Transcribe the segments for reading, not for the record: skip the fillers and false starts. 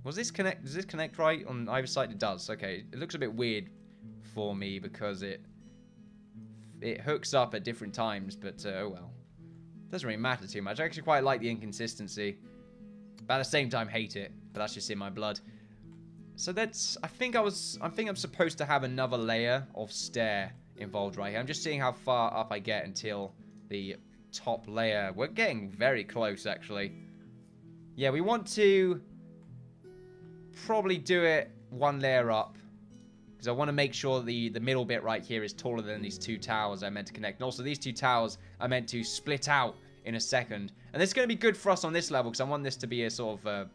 Was this connect? Does this connect right on either side? It does. Okay. It looks a bit weird for me because it hooks up at different times, but oh well. Doesn't really matter too much. I actually quite like the inconsistency, but at the same time hate it. But that's just in my blood. So that's. I think I'm supposed to have another layer of stair involved right here. I'm just seeing how far up I get until the top layer. We're getting very close, actually. Yeah, we want to probably do it one layer up, because I want to make sure the middle bit right here is taller than these two towers I meant to connect. And also, these two towers are meant to split out in a second. And this is going to be good for us on this level, because I want this to be a sort of...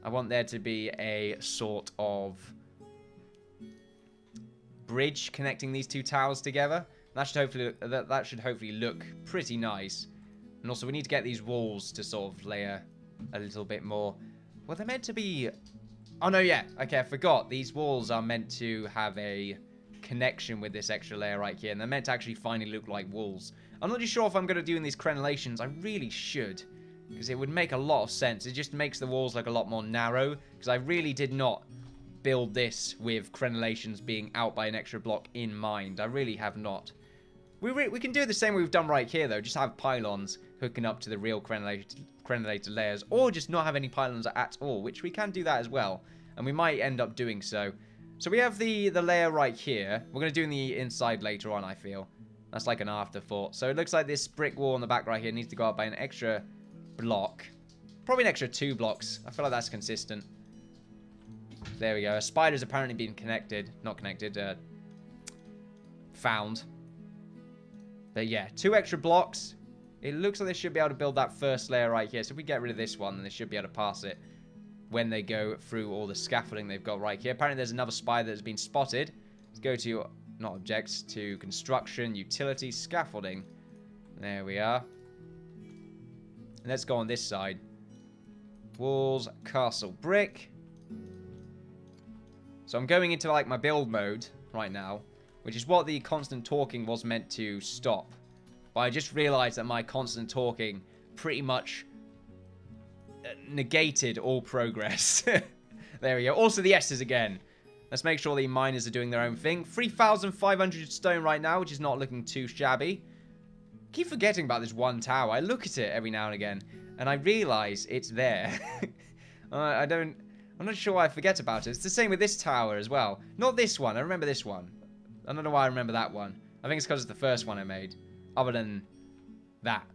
I want there to be a sort of bridge connecting these two towers together. That should hopefully look pretty nice. And also, we need to get these walls to sort of layer a little bit more. Well, they're meant to be... Oh, no, yeah. Okay, I forgot. These walls are meant to have a connection with this extra layer right here. And they're meant to actually finally look like walls. I'm not too sure if I'm going to do in these crenellations. I really should, because it would make a lot of sense. It just makes the walls look a lot more narrow, because I really did not build this with crenellations being out by an extra block in mind. I really have not. We can do the same we've done right here, though. Just have pylons hooking up to the real crenellated layers, or just not have any pylons at all, which we can do that as well, and we might end up doing so. So we have the layer right here. We're going to do in the inside later on, I feel. That's like an afterthought. So it looks like this brick wall on the back right here needs to go up by an extra block. Probably an extra 2 blocks. I feel like that's consistent. There we go. A spider's apparently been connected. Not connected. Found. But yeah, 2 extra blocks. It looks like they should be able to build that first layer right here. So if we get rid of this one, then they should be able to pass it when they go through all the scaffolding they've got right here. Apparently there's another spider that's been spotted. Let's go to, not objects, to construction, utility, scaffolding. There we are. And let's go on this side. Walls, castle, brick. So I'm going into like my build mode right now, which is what the constant talking was meant to stop. But I just realized that my constant talking pretty much negated all progress. There we go. Also the S's again. Let's make sure the miners are doing their own thing. 3,500 stone right now, which is not looking too shabby. Keep forgetting about this one tower. I look at it every now and again, and I realize it's there. I'm not sure why I forget about it. It's the same with this tower as well. Not this one. I remember this one. I don't know why I remember that one. I think it's because it's the first one I made. Other than that.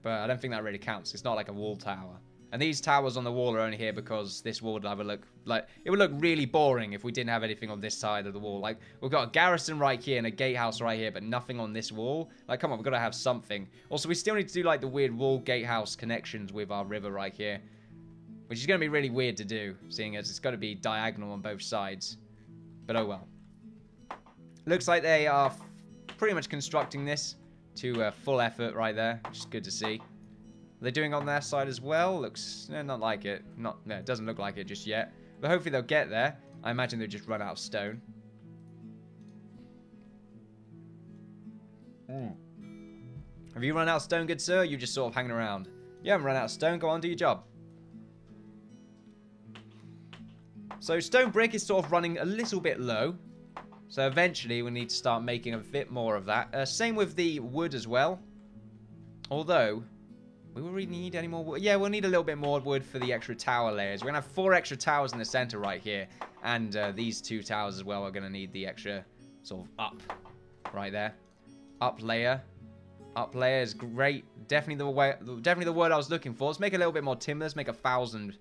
But I don't think that really counts. It's not like a wall tower. And these towers on the wall are only here because this wall would have a look like... It would look really boring if we didn't have anything on this side of the wall. Like, we've got a garrison right here and a gatehouse right here, but nothing on this wall. Like, come on, we've got to have something. Also, we still need to do, like, the weird wall gatehouse connections with our river right here. Which is going to be really weird to do, seeing as it's got to be diagonal on both sides. But oh well. Looks like they are pretty much constructing this to full effort right there, which is good to see. Are they doing on their side as well? Looks not like it. No, it doesn't look like it just yet. But hopefully they'll get there. I imagine they'll just run out of stone. Have you run out of stone, good sir? You're just sort of hanging around. You haven't run out of stone. Go on, do your job. So stone brick is sort of running a little bit low. So eventually we need to start making a bit more of that. Same with the wood as well. Although, we will really need any more wood. Yeah, we'll need a little bit more wood for the extra tower layers. We're going to have 4 extra towers in the center right here. And these 2 towers as well are going to need the extra sort of up right there. Up layer. Up layer is great. Definitely the word I was looking for. Let's make a little bit more timber. Let's make 1,000.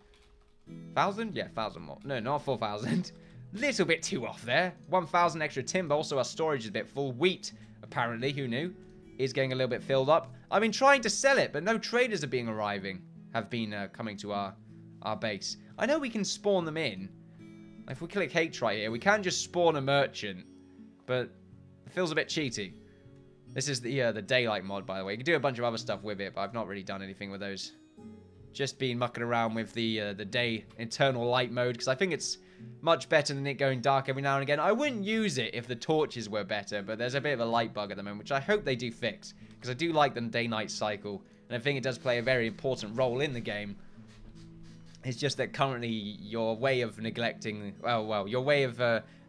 1,000? Yeah, 1,000 more. No, not 4,000. Little bit too off there. 1,000 extra timber. Also, our storage is a bit full. Wheat, apparently, who knew, is getting a little bit filled up. I've been trying to sell it, but no traders have been coming to our base. I know we can spawn them in. If we click H right here, we can just spawn a merchant, but it feels a bit cheaty. This is the daylight mod, by the way. You can do a bunch of other stuff with it, but I've not really done anything with those. Just been mucking around with the day internal light mode, because I think it's much better than it going dark every now and again. I wouldn't use it if the torches were better, but there's a bit of a light bug at the moment, which I hope they do fix, because I do like the day-night cycle, and I think it does play a very important role in the game. It's just that currently your way of neglecting, your way of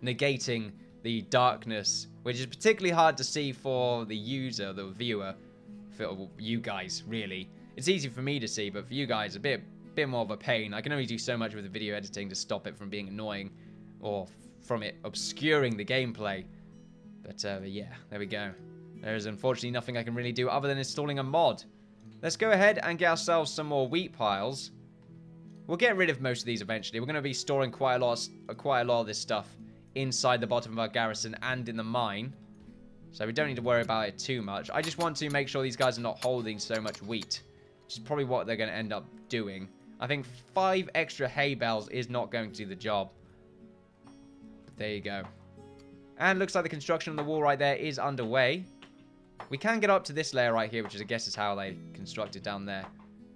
negating the darkness, which is particularly hard to see for the user, the viewer, for you guys, really. It's easy for me to see, but for you guys, a bit more of a pain. I can only do so much with the video editing to stop it from being annoying, or from it obscuring the gameplay. But yeah, there we go. There is unfortunately nothing I can really do other than installing a mod. Let's go ahead and get ourselves some more wheat piles. We'll get rid of most of these eventually. We're going to be storing quite a lot of this stuff inside the bottom of our garrison and in the mine. So we don't need to worry about it too much. I just want to make sure these guys are not holding so much wheat, which is probably what they're going to end up doing. I think 5 extra hay bales is not going to do the job. But there you go. And looks like the construction on the wall right there is underway. We can get up to this layer right here, which I guess is how they constructed down there.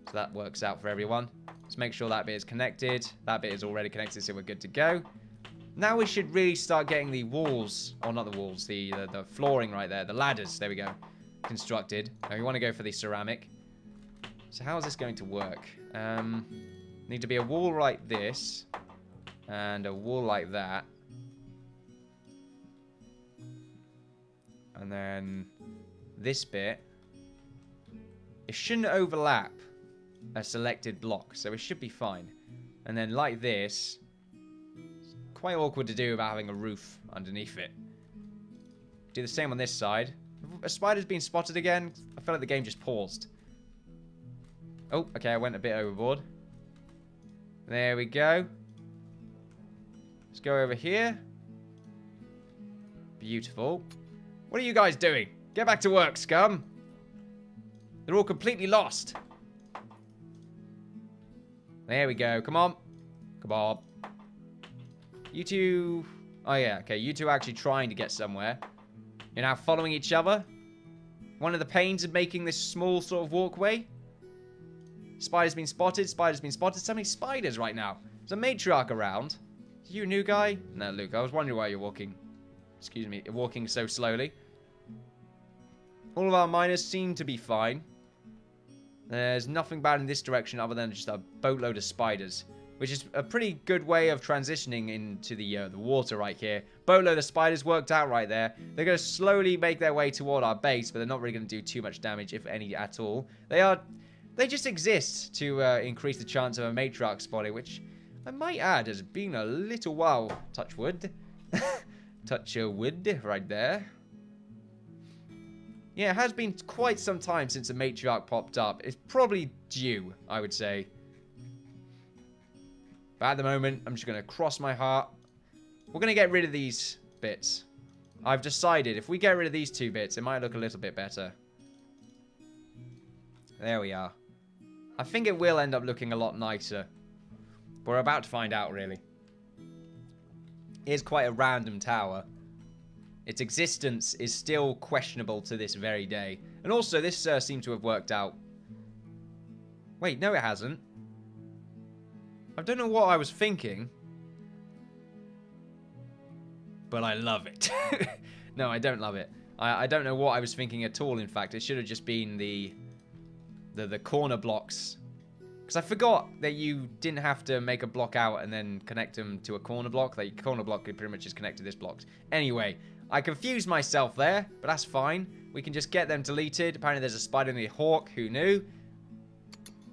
So that works out for everyone. Let's make sure that bit is connected. That bit is already connected, so we're good to go. Now we should really start getting the walls, or not the walls, the flooring right there, the ladders, there we go, constructed. Now we want to go for the ceramic. So how is this going to work? Need to be a wall like this, and a wall like that. And then this bit, it shouldn't overlap a selected block, so it should be fine. And then like this, it's quite awkward to do without having a roof underneath it. Do the same on this side. A spider's been spotted again. I feel like the game just paused. Oh, okay, I went a bit overboard. There we go. Let's go over here. Beautiful. What are you guys doing? Get back to work, scum. They're all completely lost. There we go. Come on. Come on. You two... Oh, yeah. Okay, you two are actually trying to get somewhere. You're now following each other. One of the pains of making this small sort of walkway. Spider's been spotted. Spider's been spotted. So many spiders right now. There's a matriarch around. Are you a new guy? No, Luke. I was wondering why you're walking. Excuse me. You're walking so slowly. All of our miners seem to be fine. There's nothing bad in this direction other than just a boatload of spiders, which is a pretty good way of transitioning into the water right here. Boatload of spiders worked out right there. They're going to slowly make their way toward our base, but they're not really going to do too much damage, if any at all. They just exist to increase the chance of a matriarch spotting, which I might add has been a little while. Touch wood. Touch of wood right there. Yeah, it has been quite some time since a matriarch popped up. It's probably due, I would say. But at the moment, I'm just going to cross my heart. We're going to get rid of these bits. I've decided if we get rid of these 2 bits, it might look a little bit better. There we are. I think it will end up looking a lot nicer. We're about to find out, really. It is quite a random tower. Its existence is still questionable to this very day. And also, this seemed to have worked out. Wait, no it hasn't. I don't know what I was thinking. But I love it. No, I don't love it. I don't know what I was thinking at all, in fact. It should have just been the corner blocks. Because I forgot that you didn't have to make a block out and then connect them to a corner block. The corner block could pretty much just connect to this block. Anyway, I confused myself there, but that's fine. We can just get them deleted. Apparently there's a spider in the hawk. Who knew?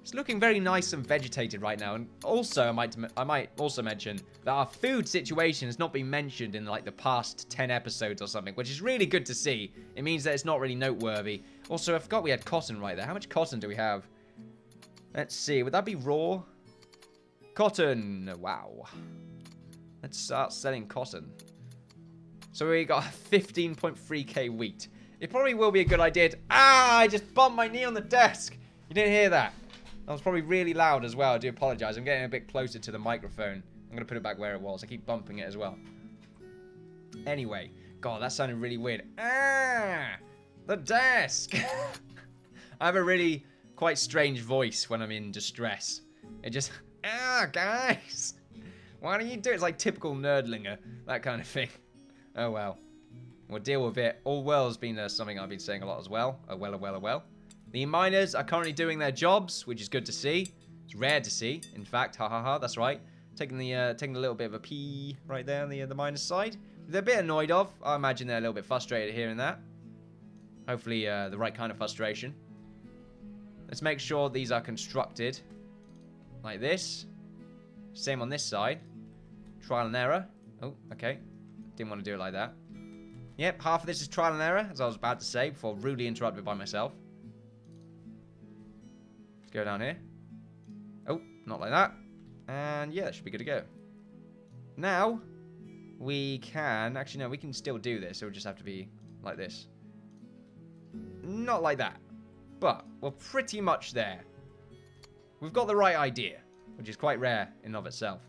It's looking very nice and vegetated right now. And also, I might also mention that our food situation has not been mentioned in like the past 10 episodes or something, which is really good to see. It means that it's not really noteworthy. Also, I forgot we had cotton right there. How much cotton do we have? Let's see. Would that be raw? Cotton. Wow. Let's start selling cotton. So we got 15.3k wheat. It probably will be a good idea to... Ah! I just bumped my knee on the desk. You didn't hear that? That was probably really loud as well. I do apologize. I'm getting a bit closer to the microphone. I'm going to put it back where it was. I keep bumping it as well. Anyway. God, that sounded really weird. Ah! The desk! I have a really quite strange voice when I'm in distress. It just... Ah, guys! Why don't you do it? It's like typical nerdlinger. That kind of thing. Oh, well. We'll deal with it. All well has been something I've been saying a lot as well. Oh, well, oh, well, oh, well. The miners are currently doing their jobs, which is good to see. It's rare to see, in fact. Ha ha ha, that's right. Taking a little bit of a pee right there on the minus side. They're a bit annoyed of. I imagine they're a little bit frustrated here and that. Hopefully the right kind of frustration. Let's make sure these are constructed like this. Same on this side. Trial and error. Oh, okay. Didn't want to do it like that. Yep, half of this is trial and error, as I was about to say, before rudely interrupted by myself. Let's go down here. Oh, not like that. And yeah, that should be good to go. Now, we can... Actually, no, we can still do this. It would just have to be like this. Not like that. But we're pretty much there. We've got the right idea, which is quite rare in and of itself.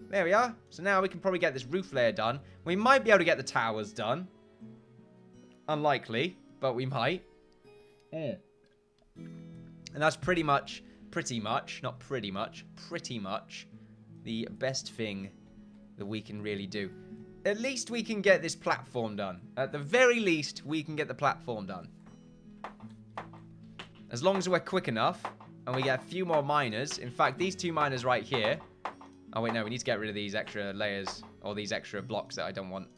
There we are. So now we can probably get this roof layer done. We might be able to get the towers done. Unlikely, but we might. And that's pretty much, not pretty much, the best thing that we can really do. At least we can get this platform done. At the very least, we can get the platform done. As long as we're quick enough, and we get a few more miners. In fact, these 2 miners right here. Oh, wait, no, we need to get rid of these extra layers, or these extra blocks that I don't want.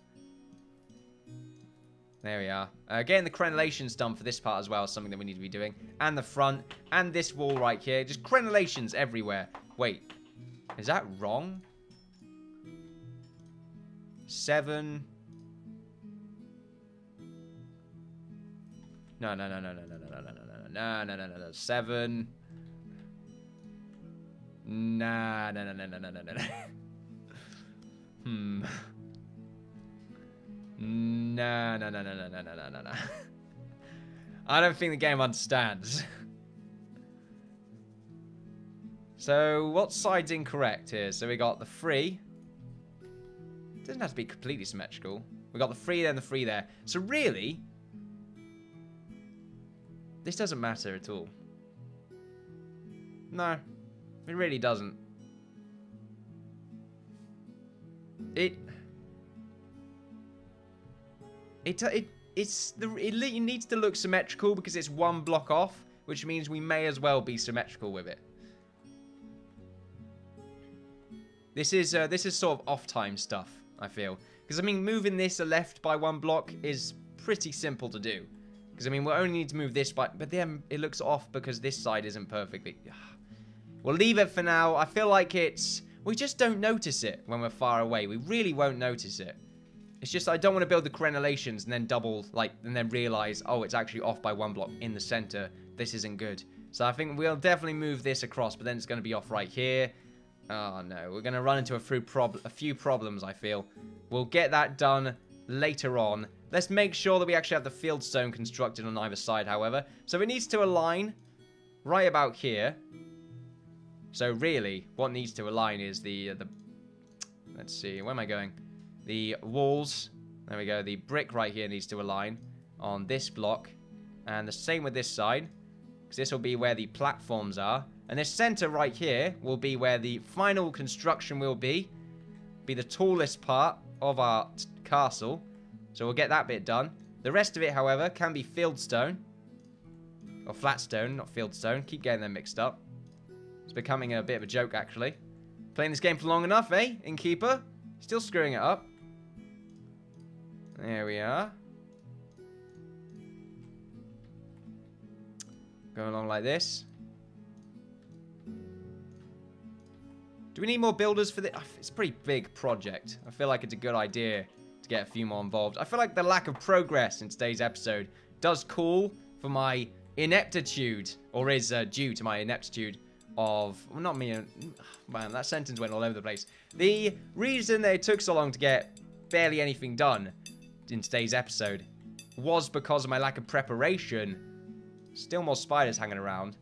There we are. Getting the crenellations done for this part as well is something that we need to be doing. And the front, and this wall right here. Just crenellations everywhere. Wait, is that wrong? 7. No. 7. Nah. No. I don't think the game understands. So, what side's incorrect here? So we got the 3. It doesn't have to be completely symmetrical. We got the 3 there and the 3 there. So really, this doesn't matter at all. No, it really doesn't. It needs to look symmetrical because it's 1 block off, which means we may as well be symmetrical with it. This is sort of off-time stuff, I feel. Because, I mean, moving this left by 1 block is pretty simple to do. Because, I mean, we'll only need to move this by... But then it looks off because this side isn't perfectly... We'll leave it for now. I feel like it's... We just don't notice it when we're far away. We really won't notice it. It's just I don't want to build the crenellations and then double, and then realize, oh, it's actually off by 1 block in the center. This isn't good. So I think we'll definitely move this across, but then it's going to be off right here. Oh, no. We're going to run into a few problems, I feel. We'll get that done later on. Let's make sure that we actually have the field stone constructed on either side, however. So it needs to align right about here. So really, what needs to align is the let's see, where am I going? The walls, there we go, the brick right here needs to align on this block. And the same with this side, because this will be where the platforms are. And this center right here will be where the final construction will be the tallest part of our castle. So we'll get that bit done. The rest of it, however, can be fieldstone. Or flatstone, not fieldstone. Keep getting them mixed up. It's becoming a bit of a joke, actually. Playing this game for long enough, eh, Innkeeper? Still screwing it up. There we are. Going along like this. Do we need more builders for this? It's a pretty big project. I feel like it's a good idea to get a few more involved. I feel like the lack of progress in today's episode does call for my ineptitude, or is due to my ineptitude of... Well, not me. Man, that sentence went all over the place. The reason that it took so long to get barely anything done in today's episode was because of my lack of preparation. Still more spiders hanging around.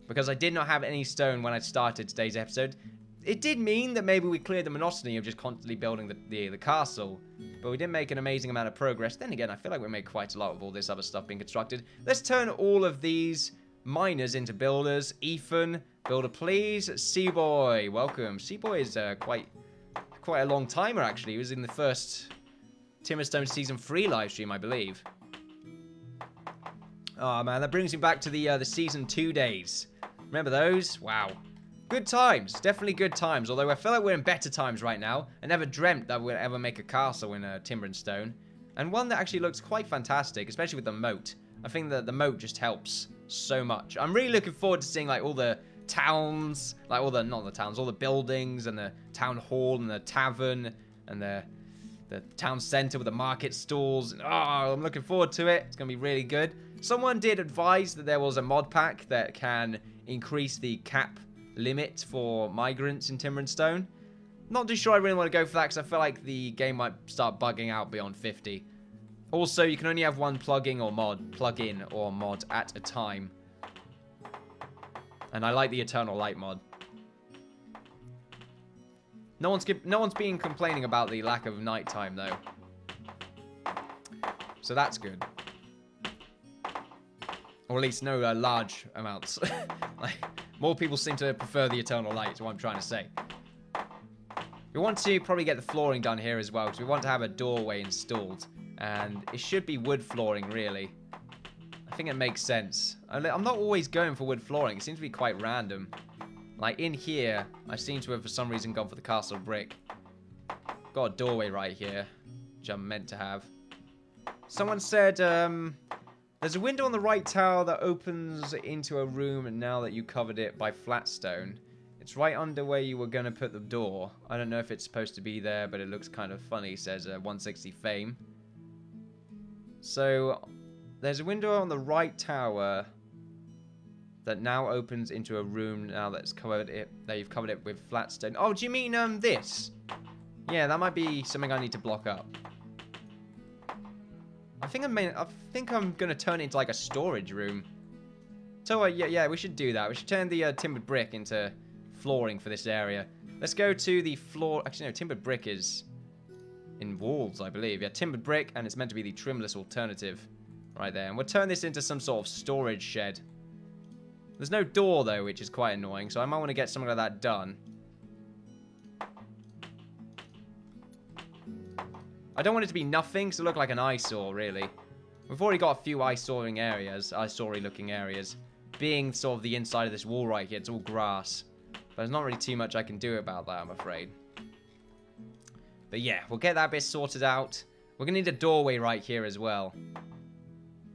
Because I did not have any stone when I started today's episode. It did mean that maybe we cleared the monotony of just constantly building the castle. But we didn't make an amazing amount of progress. Then again, I feel like we made quite a lot of all this other stuff being constructed. Let's turn all of these miners into builders. Ethan, builder please. Seaboy, welcome. Seaboy is quite a long timer, actually. He was in the first Timberstone Season 3 livestream, I believe. Oh, man, that brings me back to the Season 2 days. Remember those? Wow. Good times. Definitely good times. Although I feel like we're in better times right now. I never dreamt that we'd ever make a castle in timber and stone. And one that actually looks quite fantastic, especially with the moat. I think that the moat just helps so much. I'm really looking forward to seeing like all the towns, like all the, not the towns, all the buildings and the town hall and the tavern and the town center with the market stalls. Oh, I'm looking forward to it. It's going to be really good. Someone did advise that there was a mod pack that can increase the cap limit for migrants in timber and stone. Not too sure I really want to go for that because I feel like the game might start bugging out beyond 50. Also, you can only have one plugin or mod at a time. And I like the Eternal Light mod. No one's been complaining about the lack of nighttime though. So that's good. Or at least no large amounts. Like, more people seem to prefer the Eternal Light, is what I'm trying to say. We want to probably get the flooring done here as well, because we want to have a doorway installed. And it should be wood flooring, really. I think it makes sense. I'm not always going for wood flooring. It seems to be quite random. Like, in here, I seem to have, for some reason, gone for the castle brick. Got a doorway right here, which I'm meant to have. Someone said, there's a window on the right tower that opens into a room, and now that you covered it by flat stone. It's right under where you were going to put the door. I don't know if it's supposed to be there, but it looks kind of funny, says 160 fame. So, there's a window on the right tower that now opens into a room now that you've covered it with flat stone. Oh, do you mean this? Yeah, that might be something I need to block up. I think I'm gonna turn it into like a storage room. So yeah, we should do that. We should turn the timbered brick into flooring for this area. Let's go to the floor. Actually, no, timbered brick is in walls, I believe. Yeah, timbered brick, and it's meant to be the trimless alternative right there. And we'll turn this into some sort of storage shed. There's no door though, which is quite annoying. So I might want to get something like that done. I don't want it to be nothing, so it look like an eyesore, really. We've already got a few eyesore-looking areas. Being sort of the inside of this wall right here, it's all grass. But there's not really too much I can do about that, I'm afraid. But yeah, we'll get that bit sorted out. We're going to need a doorway right here as well.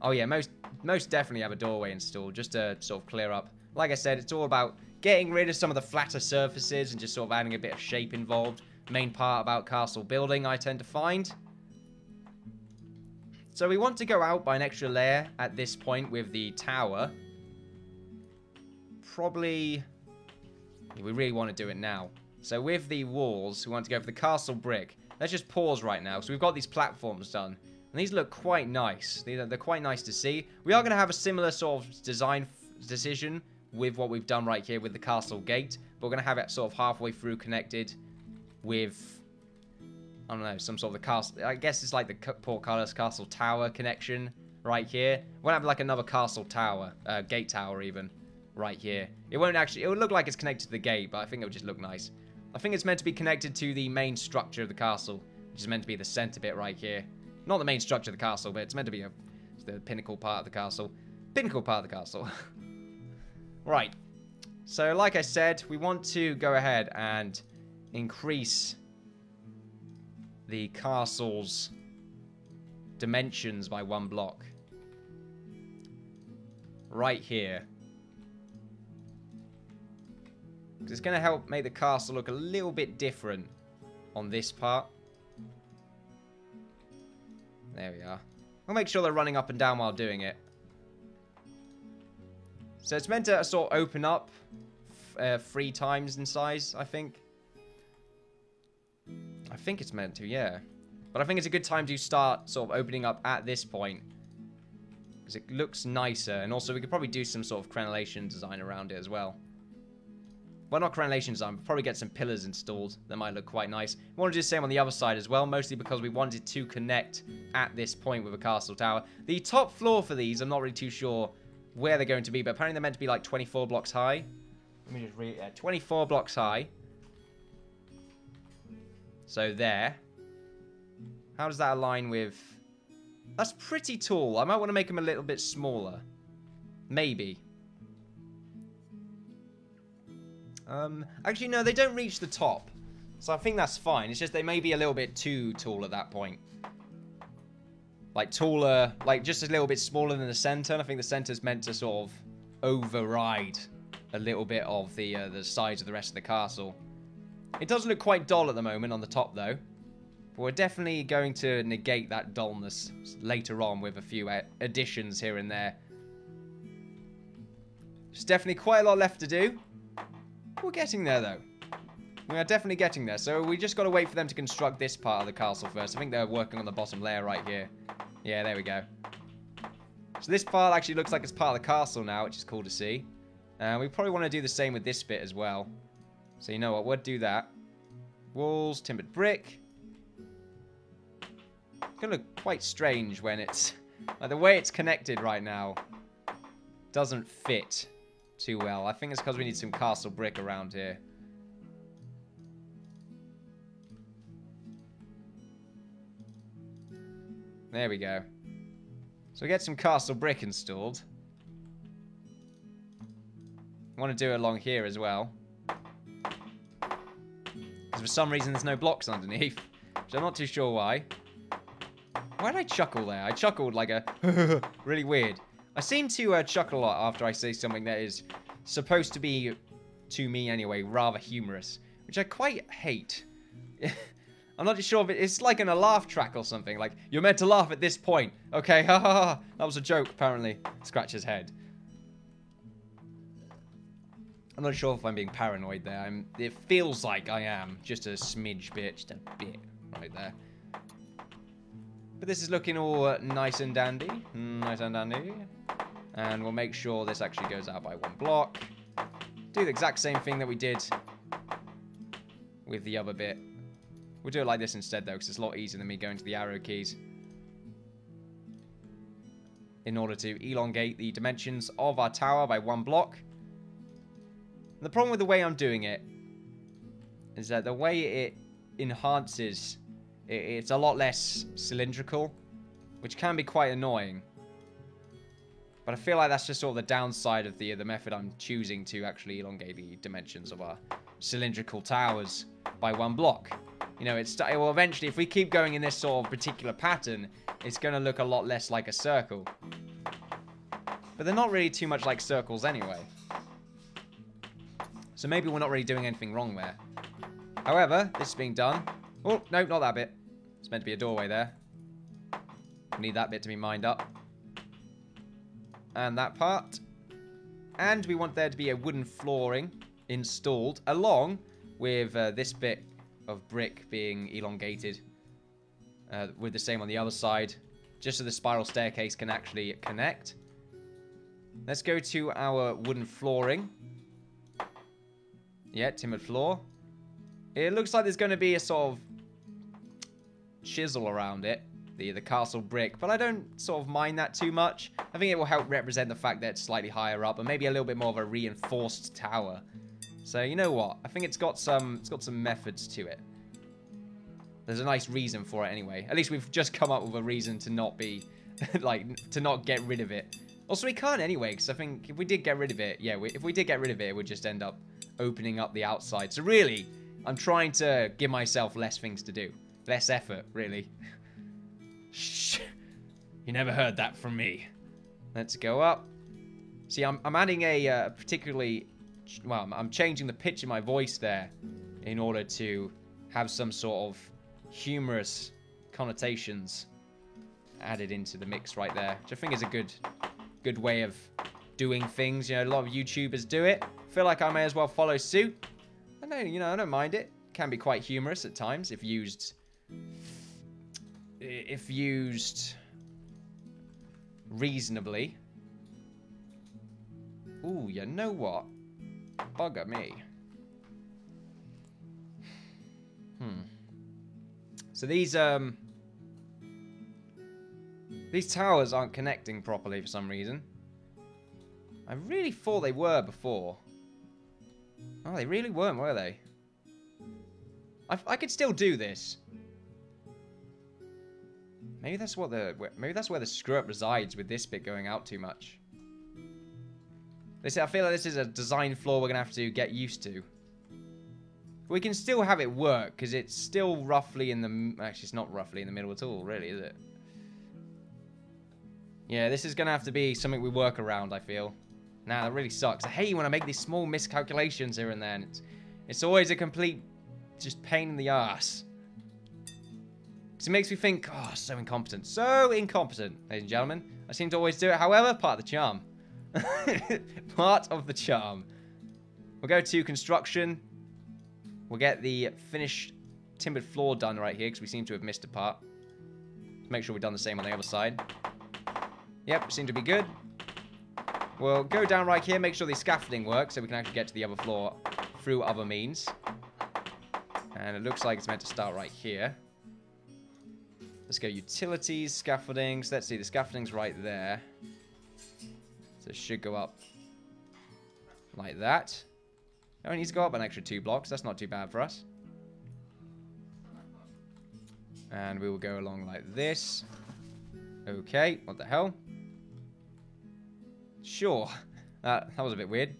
Oh yeah, most definitely have a doorway installed, just to sort of clear up. Like I said, it's all about getting rid of some of the flatter surfaces and just sort of adding a bit of shape involved. Main part about castle building, I tend to find. So we want to go out by an extra layer at this point with the tower. Probably, we really want to do it now. So with the walls, we want to go for the castle brick. Let's just pause right now, so we've got these platforms done. And these look quite nice. They're quite nice to see. We are going to have a similar sort of design decision with what we've done right here with the castle gate. But we're going to have it sort of halfway through connected with, I don't know, some sort of the castle. I guess it's like the Portcullis Castle Tower connection right here. We'll have like another castle tower, gate tower even, right here. It won't actually, it will look like it's connected to the gate, but I think it would just look nice. I think it's meant to be connected to the main structure of the castle, which is meant to be the center bit right here. Not the main structure of the castle, but it's meant to be the pinnacle part of the castle. Pinnacle part of the castle. Right. So, like I said, we want to go ahead and increase the castle's dimensions by 1 block. Right here. Because it's going to help make the castle look a little bit different on this part. There we are. I'll make sure they're running up and down while doing it. So it's meant to sort of open up 3 times in size, I think. I think it's meant to, yeah. But I think it's a good time to start sort of opening up at this point. Because it looks nicer. And also we could probably do some sort of crenellation design around it as well. Well, not crenellation design, but probably get some pillars installed that might look quite nice. We want to do the same on the other side as well, mostly because we wanted to connect at this point with a castle tower. The top floor for these, I'm not really too sure where they're going to be, but apparently they're meant to be like 24 blocks high. Let me just read it. 24 blocks high. So there. How does that align with... That's pretty tall. I might want to make them a little bit smaller. Maybe. Actually, no, they don't reach the top. So I think that's fine. It's just they may be a little bit too tall at that point. Like taller, like just a little bit smaller than the center. And I think the center's meant to sort of override a little bit of the size of the rest of the castle. It does look quite dull at the moment on the top, though. But we're definitely going to negate that dullness later on with a few additions here and there. There's definitely quite a lot left to do. We're getting there, though. We are definitely getting there. So we just got to wait for them to construct this part of the castle first. I think they're working on the bottom layer right here. Yeah, there we go. So this part actually looks like it's part of the castle now, which is cool to see. We probably want to do the same with this bit as well. So you know what, we'll do that. Walls, timbered brick. It's going to look quite strange when it's... Like the way it's connected right now doesn't fit too well. I think it's because we need some castle brick around here. There we go. So we get some castle brick installed. I want to do it along here as well. Because for some reason there's no blocks underneath. Which I'm not too sure why. Why did I chuckle there? I chuckled like a... really weird. I seem to chuckle a lot after I say something that is supposed to be, to me anyway, rather humorous. Which I quite hate. I'm not too sure if it's like in a laugh track or something. Like, you're meant to laugh at this point. Okay, ha ha ha. That was a joke, apparently. Scratch his head. I'm not sure if I'm being paranoid there. It feels like I am. Just a smidge bit. Just a bit right there. But this is looking all nice and dandy. Nice and dandy. And we'll make sure this actually goes out by 1 block. Do the exact same thing that we did with the other bit. We'll do it like this instead, though, because it's a lot easier than me going to the arrow keys. In order to elongate the dimensions of our tower by 1 block. And the problem with the way I'm doing it is that the way it enhances, it's a lot less cylindrical, which can be quite annoying. But I feel like that's just sort of the downside of the method I'm choosing to actually elongate the dimensions of our cylindrical towers by 1 block. You know, it will eventually, if we keep going in this sort of particular pattern, it's going to look a lot less like a circle. But they're not really too much like circles anyway. So maybe we're not really doing anything wrong there. However, this is being done. Oh, no, not that bit. It's meant to be a doorway there. We need that bit to be mined up. And that part. And we want there to be a wooden flooring installed along with this bit of brick being elongated with the same on the other side, just so the spiral staircase can actually connect. Let's go to our wooden flooring. Yeah, timbered floor. It looks like there's going to be a sort of chisel around it, the castle brick, but I don't sort of mind that too much. I think it will help represent the fact that it's slightly higher up and maybe a little bit more of a reinforced tower. So you know what? I think it's got some methods to it. There's a nice reason for it anyway. At least we've just come up with a reason to not be like to not get rid of it. Also, we can't anyway, because I think if we did get rid of it, yeah, if we did get rid of it, it would just end up opening up the outside. So really, I'm trying to give myself less things to do, less effort, really. Shh. You never heard that from me. Let's go up. See, I'm adding a particularly... Well, I'm changing the pitch of my voice there in order to have some sort of humorous connotations added into the mix right there, which I think is a good way of doing things. You know, a lot of YouTubers do it. I feel like I may as well follow suit. I know, you know, I don't mind it. It can be quite humorous at times if used reasonably. Ooh, you know what? Bugger me. So these towers aren't connecting properly for some reason. I really thought they were before. Oh, they really weren't, were they? I could still do this. Maybe that's where the screw up resides with this bit going out too much. I feel like this is a design flaw we're gonna have to get used to We can still have it work, because it's still roughly in the... Actually, it's not roughly in the middle at all, really, is it? Yeah, this is going to have to be something we work around, I feel. Nah, that really sucks. I hate when I make these small miscalculations here and there. And it's always a complete just pain in the ass. Because it makes me think, oh, so incompetent. So incompetent, ladies and gentlemen. I seem to always do it. However, part of the charm. Part of the charm. We'll go to construction. We'll get the finished timbered floor done right here, because we seem to have missed a part. Let's make sure we've done the same on the other side. Yep, seem to be good. We'll go down right here, make sure the scaffolding works, so we can actually get to the other floor through other means. And it looks like it's meant to start right here. Let's go utilities, scaffoldings. Let's see, the scaffolding's right there. So it should go up like that. Oh, it needs to go up an extra 2 blocks. That's not too bad for us. And we will go along like this. Okay, what the hell? Sure. That was a bit weird.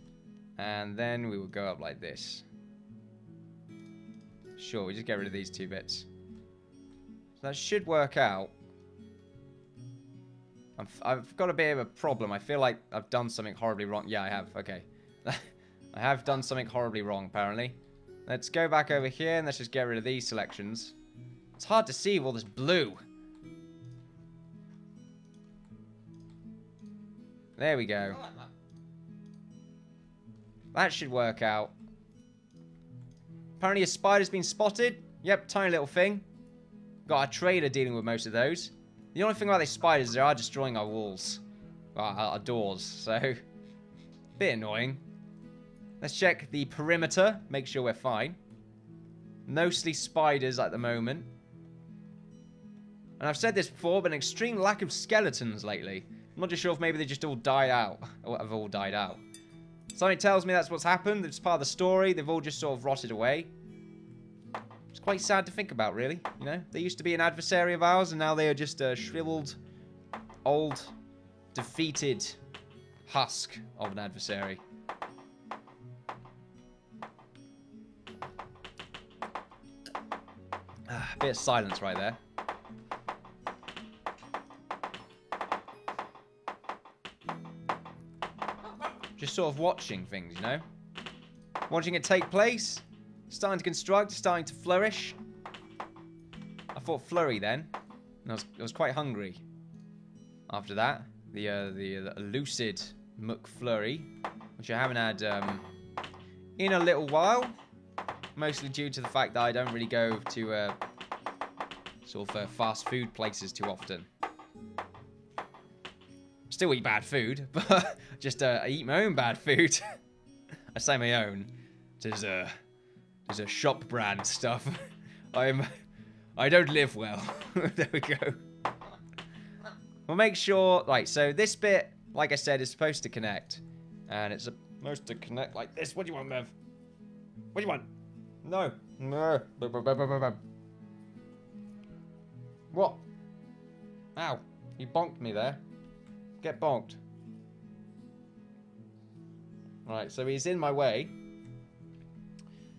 And then we will go up like this. Sure, we just get rid of these 2 bits. So that should work out. I've got a bit of a problem. I feel like I've done something horribly wrong. Yeah, I have. Okay. I have done something horribly wrong, apparently. Let's go back over here, and let's just get rid of these selections. It's hard to see with all this blue. There we go. That should work out. Apparently a spider's been spotted. Yep, tiny little thing. Got a trader dealing with most of those. The only thing about these spiders is they are destroying our walls. Well, our doors, so... bit annoying. Let's check the perimeter. Make sure we're fine. Mostly spiders at the moment. And I've said this before, but an extreme lack of skeletons lately. I'm not just sure if maybe they just all died out. Or have all died out. Something tells me that's what's happened. It's part of the story. They've all just sort of rotted away. It's quite sad to think about, really. You know, they used to be an adversary of ours, and now they are just a shriveled, old, defeated husk of an adversary. A bit of silence right there. Just sort of watching things, you know? Watching it take place. Starting to construct, starting to flourish. I thought flurry then. And I was quite hungry. After that, the lucid McFlurry, which I haven't had in a little while. Mostly due to the fact that I don't really go to sort of fast food places too often. Still eat bad food, but just I eat my own bad food. I say my own. There's a shop brand stuff. I don't live well. There we go. We'll make sure. Right, so this bit, like I said, is supposed to connect, and it's supposed to connect like this. What do you want, Mev? What do you want? No. No. What? Ow. You bonked me there. Get bonked. Alright, so he's in my way.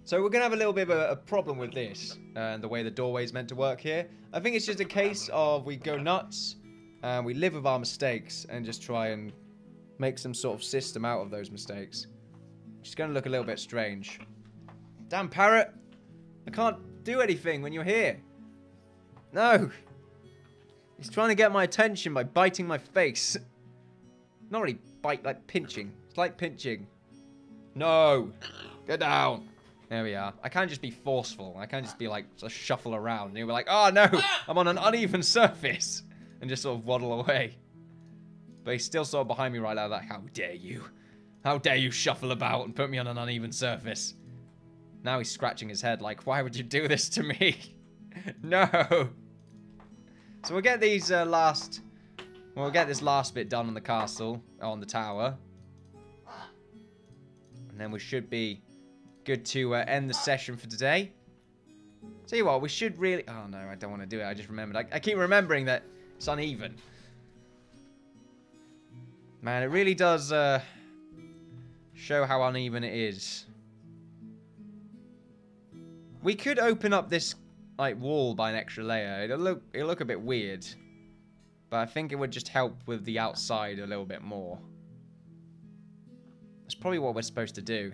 So we're going to have a little bit of a problem with this. And the way the doorway is meant to work here. I think it's just a case of we go nuts. And we live with our mistakes. And just try and make some sort of system out of those mistakes. Which is going to look a little bit strange. Damn parrot. I can't do anything when you're here. No. He's trying to get my attention by biting my face. Not really bite, like pinching. It's like pinching. No. Get down. There we are. I can't just be forceful. I can't just be like, just shuffle around. And you'll be like, oh no, I'm on an uneven surface. And just sort of waddle away. But he's still sort of behind me right now. Like, how dare you? How dare you shuffle about and put me on an uneven surface? Now he's scratching his head like, why would you do this to me? No. So we'll get these we'll get this last bit done on the castle, on the tower. And then we should be good to end the session for today. Tell you what, we should really... Oh no, I don't want to do it. I just remembered. I keep remembering that it's uneven. Man, it really does show how uneven it is. We could open up this like wall by an extra layer. It'll look a bit weird. But I think it would just help with the outside a little bit more. That's probably what we're supposed to do.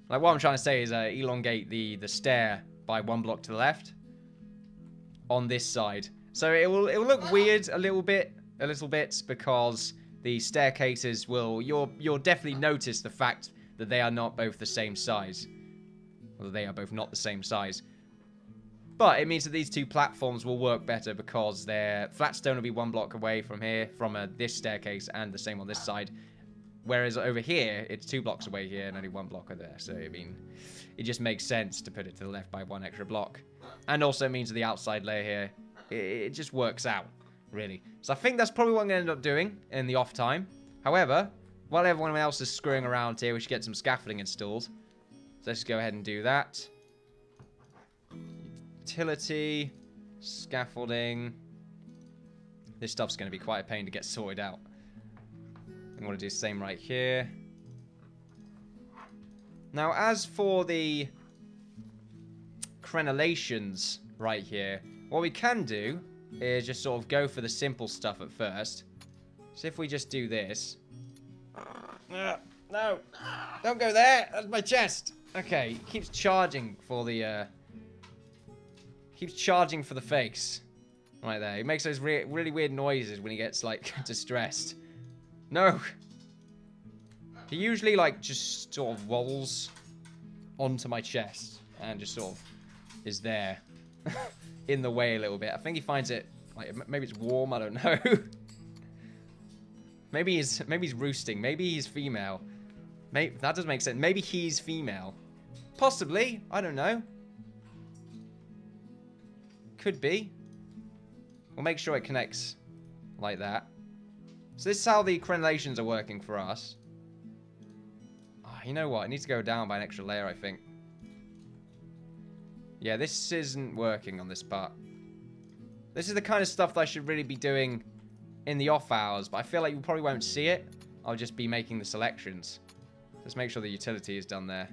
Like, what I'm trying to say is elongate the stair by 1 block to the left. On this side. So it will look weird a little bit, because the staircases will... You'll definitely notice the fact that they are not both the same size. Well, they are both not the same size. But it means that these two platforms will work better because their flat stone will be 1 block away from here, from this staircase, and the same on this side. Whereas over here, it's 2 blocks away here and only 1 block there. So, I mean, it just makes sense to put it to the left by 1 extra block. And also means that the outside layer here, it just works out, really. So I think that's probably what I'm going to end up doing in the off time. However, while everyone else is screwing around here, we should get some scaffolding installed. So let's just go ahead and do that. Utility, scaffolding. This stuff's going to be quite a pain to get sorted out. I'm going to do the same right here. Now, as for the crenellations right here, what we can do is just sort of go for the simple stuff at first. So if we just do this. No, don't go there. That's my chest. Okay, it keeps charging for the face. Right there. He makes those really weird noises when he gets like distressed. No. He usually like just sort of rolls onto my chest and just sort of is there in the way a little bit. I think he finds it like maybe it's warm, I don't know. maybe he's roosting, maybe he's female. Maybe that doesn't make sense. Maybe he's female. Possibly, I don't know. Could be. We'll make sure it connects like that. So this is how the crenellations are working for us. Oh, you know what? It needs to go down by an extra layer, I think. Yeah, this isn't working on this part. This is the kind of stuff that I should really be doing in the off hours, but I feel like you probably won't see it. I'll just be making the selections. Let's make sure the utility is done there.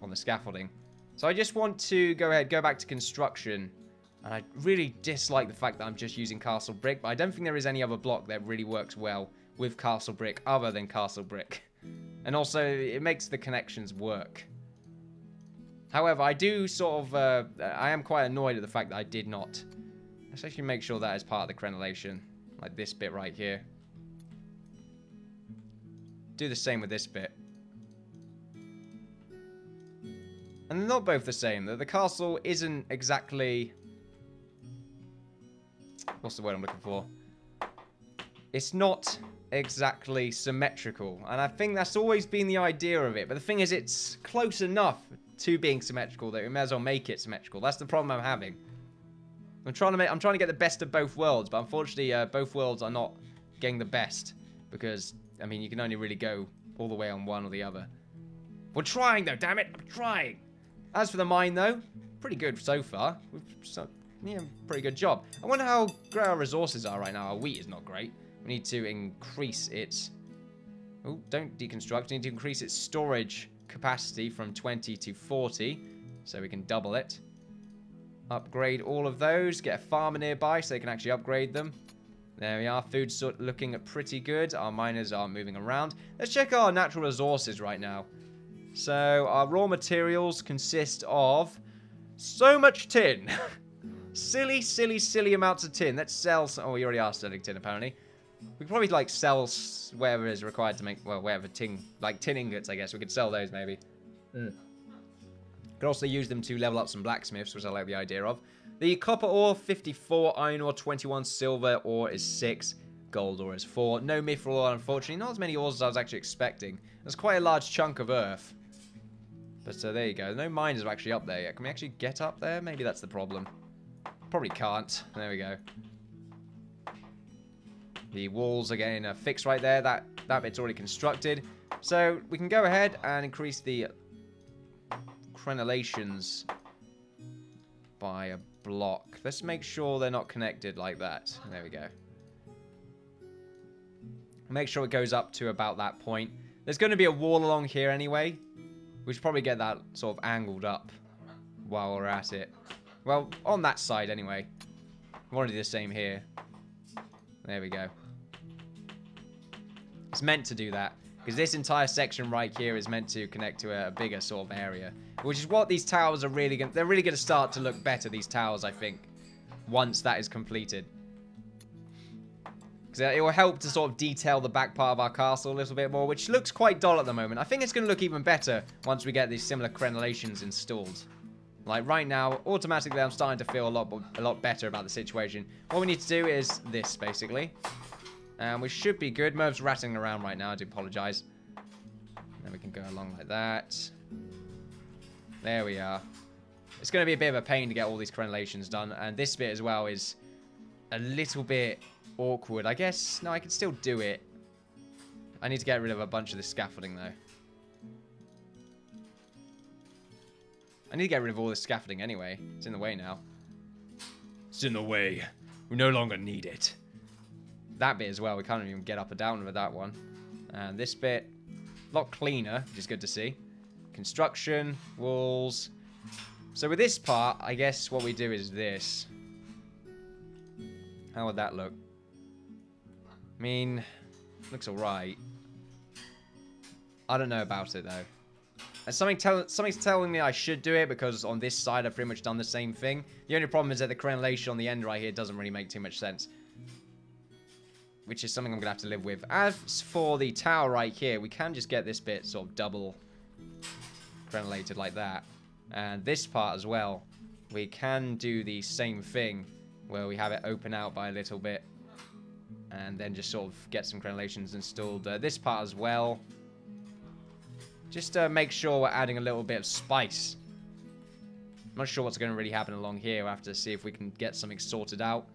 On the scaffolding. So I just want to go back to construction. And I really dislike the fact that I'm just using castle brick, but I don't think there is any other block that really works well with castle brick other than castle brick. And also, it makes the connections work. However, I do sort of, I am quite annoyed at the fact that I did not. Let's actually make sure that is part of the crenellation. Like this bit right here. Do the same with this bit. And they're not both the same. The castle isn't exactly... What's the word I'm looking for? It's not exactly symmetrical. And I think that's always been the idea of it. But the thing is, it's close enough to being symmetrical that we may as well make it symmetrical. That's the problem I'm having. I'm trying to get the best of both worlds. But unfortunately, both worlds are not getting the best. Because, I mean, you can only really go all the way on one or the other. We're trying, though, damn it. I'm trying. As for the mine, though, pretty good so far. Yeah, pretty good job. I wonder how great our resources are right now. Our wheat is not great. We need to increase its... Oh, don't deconstruct. We need to increase its storage capacity from 20 to 40. So we can double it. Upgrade all of those. Get a farmer nearby so they can actually upgrade them. There we are. Food's looking pretty good. Our miners are moving around. Let's check our natural resources right now. So our raw materials consist of so much tin. silly amounts of tin. Let's sell some... Oh, we already are selling tin, apparently. We could probably, like, sell whatever is required to make... Well, whatever tin... Like, tin ingots, I guess. We could sell those, maybe. Could also use them to level up some blacksmiths, which I like the idea of. The copper ore, 54. Iron ore, 21. Silver ore is 6. Gold ore is 4. No mithril ore, unfortunately. Not as many ores as I was actually expecting. That's quite a large chunk of earth. But there you go. No miners are actually up there yet. Can we actually get up there? Maybe that's the problem. Probably can't. There we go. The walls again are fixed right there. That bit's already constructed. So we can go ahead and increase the crenellations by a block. Let's make sure they're not connected like that. There we go. Make sure it goes up to about that point. There's going to be a wall along here anyway. We should probably get that sort of angled up while we're at it. Well, on that side anyway. I want to do the same here. There we go. It's meant to do that. Because this entire section right here is meant to connect to a bigger sort of area. Which is what these towers are really going to... They're really going to start to look better, these towers, I think. Once that is completed. Because it will help to sort of detail the back part of our castle a little bit more. Which looks quite dull at the moment. I think it's going to look even better once we get these similar crenellations installed. Like right now, automatically I'm starting to feel a lot better about the situation. What we need to do is this, basically. And we should be good. Merv's rattling around right now. I do apologise. Then we can go along like that. There we are. It's going to be a bit of a pain to get all these crenellations done. And this bit as well is a little bit awkward. I guess, no, I can still do it. I need to get rid of a bunch of this scaffolding, though. I need to get rid of all this scaffolding anyway. It's in the way now. It's in the way. We no longer need it. That bit as well, we can't even get up or down with that one. And this bit, a lot cleaner, which is good to see. Construction, walls. So with this part, I guess what we do is this. How would that look? I mean, looks alright. I don't know about it though. And something's telling me I should do it because on this side I've pretty much done the same thing. The only problem is that the crenellation on the end right here doesn't really make too much sense. Which is something I'm going to have to live with. As for the tower right here, we can just get this bit sort of double crenellated like that. And this part as well, we can do the same thing where we have it open out by a little bit. And then just sort of get some crenellations installed. This part as well. Just to make sure we're adding a little bit of spice. I'm not sure what's going to really happen along here. We'll have to see if we can get something sorted out.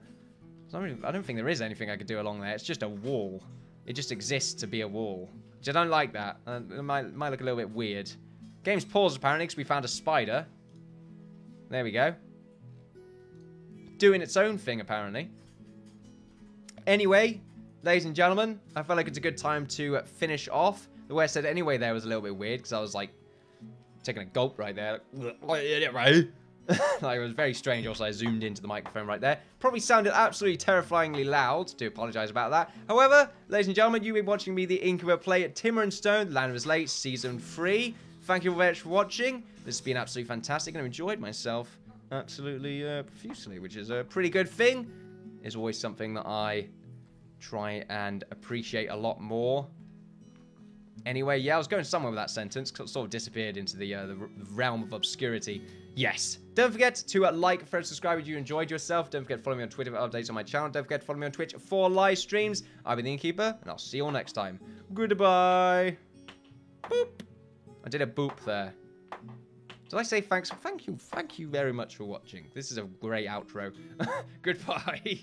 I don't think there is anything I could do along there. It's just a wall. It just exists to be a wall. Which I don't like that. It might look a little bit weird. Game's paused apparently because we found a spider. There we go. Doing its own thing apparently. Anyway, ladies and gentlemen, I felt like it's a good time to finish off. The way I said anyway there was a little bit weird because I was like taking a gulp right there. Like, it was very strange. Also, I zoomed into the microphone right there. Probably sounded absolutely terrifyingly loud. Do apologise about that. However, ladies and gentlemen, you've been watching me, the Innkeeper, play at Timber and Stone, Land of Islay, Season 3. Thank you very much for watching. This has been absolutely fantastic, and I've enjoyed myself absolutely profusely, which is a pretty good thing. It's always something that I try and appreciate a lot more. Anyway, yeah, I was going somewhere with that sentence. Sort of disappeared into the realm of obscurity. Yes. Don't forget to like, follow, subscribe if you enjoyed yourself. Don't forget to follow me on Twitter for updates on my channel. Don't forget to follow me on Twitch for live streams. I've been the Innkeeper, and I'll see you all next time. Goodbye. Boop. I did a boop there. Did I say thanks? Thank you very much for watching. This is a great outro. Goodbye.